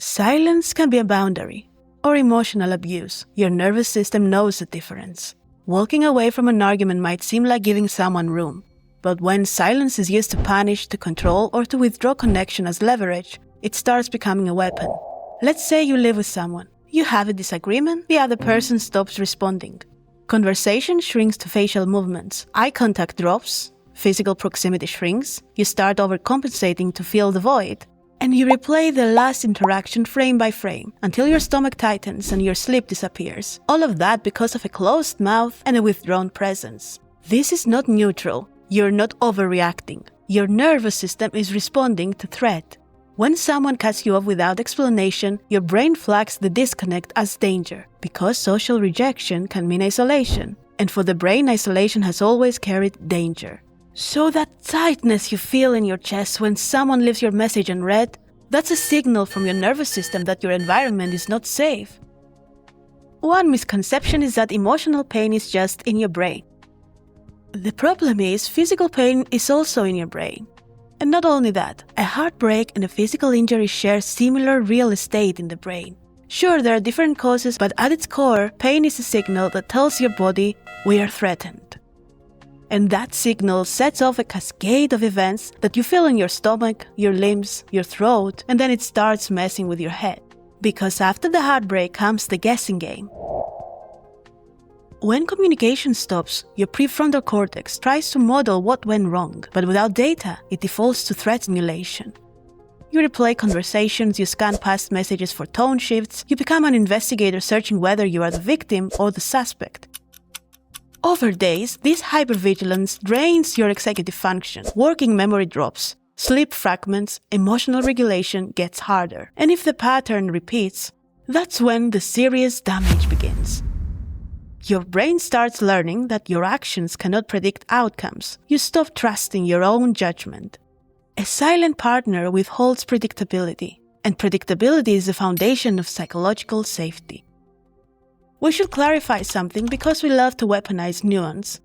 Silence can be a boundary or emotional abuse. Your nervous system knows the difference. Walking away from an argument might seem like giving someone room, but when silence is used to punish, to control, or to withdraw connection as leverage, it starts becoming a weapon. Let's say you live with someone. You have a disagreement, the other person stops responding. Conversation shrinks to facial movements. Eye contact drops, physical proximity shrinks, you start overcompensating to fill the void, and you replay the last interaction frame by frame until your stomach tightens and your sleep disappears. All of that because of a closed mouth and a withdrawn presence. This is not neutral. You're not overreacting. Your nervous system is responding to threat. When someone cuts you off without explanation, your brain flags the disconnect as danger, because social rejection can mean isolation. And for the brain, isolation has always carried danger. So that tightness you feel in your chest when someone leaves your message unread, that's a signal from your nervous system that your environment is not safe. One misconception is that emotional pain is just in your brain. The problem is physical pain is also in your brain. And not only that, a heartbreak and a physical injury share similar real estate in the brain. Sure, there are different causes, but at its core, pain is a signal that tells your body, we are threatened. And that signal sets off a cascade of events that you feel in your stomach, your limbs, your throat, and then it starts messing with your head. Because after the heartbreak comes the guessing game. When communication stops, your prefrontal cortex tries to model what went wrong, but without data, it defaults to threat simulation. You replay conversations, you scan past messages for tone shifts, you become an investigator searching whether you are the victim or the suspect. Over days, this hypervigilance drains your executive function, working memory drops, sleep fragments, emotional regulation gets harder. And if the pattern repeats, that's when the serious damage begins. Your brain starts learning that your actions cannot predict outcomes. You stop trusting your own judgment. A silent partner withholds predictability, and predictability is the foundation of psychological safety. We should clarify something because we love to weaponize nuance.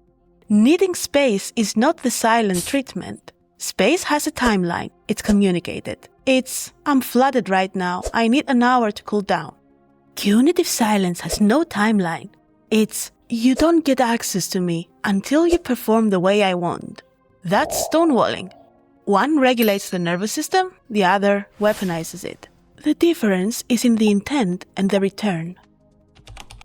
Needing space is not the silent treatment. Space has a timeline. It's communicated. It's, I'm flooded right now. I need an hour to cool down. Punitive silence has no timeline. It's, you don't get access to me until you perform the way I want. That's stonewalling. One regulates the nervous system, the other weaponizes it. The difference is in the intent and the return.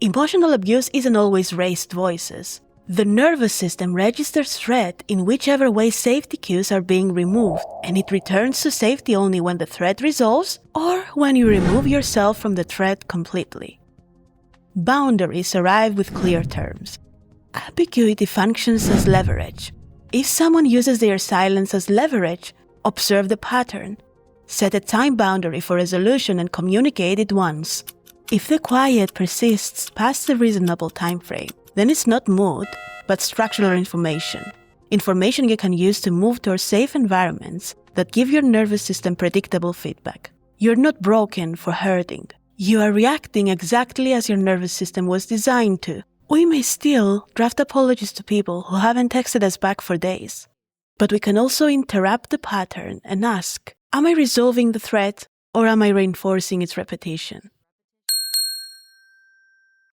Emotional abuse isn't always raised voices. The nervous system registers threat in whichever way safety cues are being removed, and it returns to safety only when the threat resolves or when you remove yourself from the threat completely. Boundaries arrive with clear terms. Ambiguity functions as leverage. If someone uses their silence as leverage, observe the pattern. Set a time boundary for resolution and communicate it once. If the quiet persists past the reasonable time frame, then it's not mood, but structural information. Information you can use to move towards safe environments that give your nervous system predictable feedback. You're not broken for hurting. You are reacting exactly as your nervous system was designed to. We may still draft apologies to people who haven't texted us back for days. But we can also interrupt the pattern and ask, am I resolving the threat or am I reinforcing its repetition?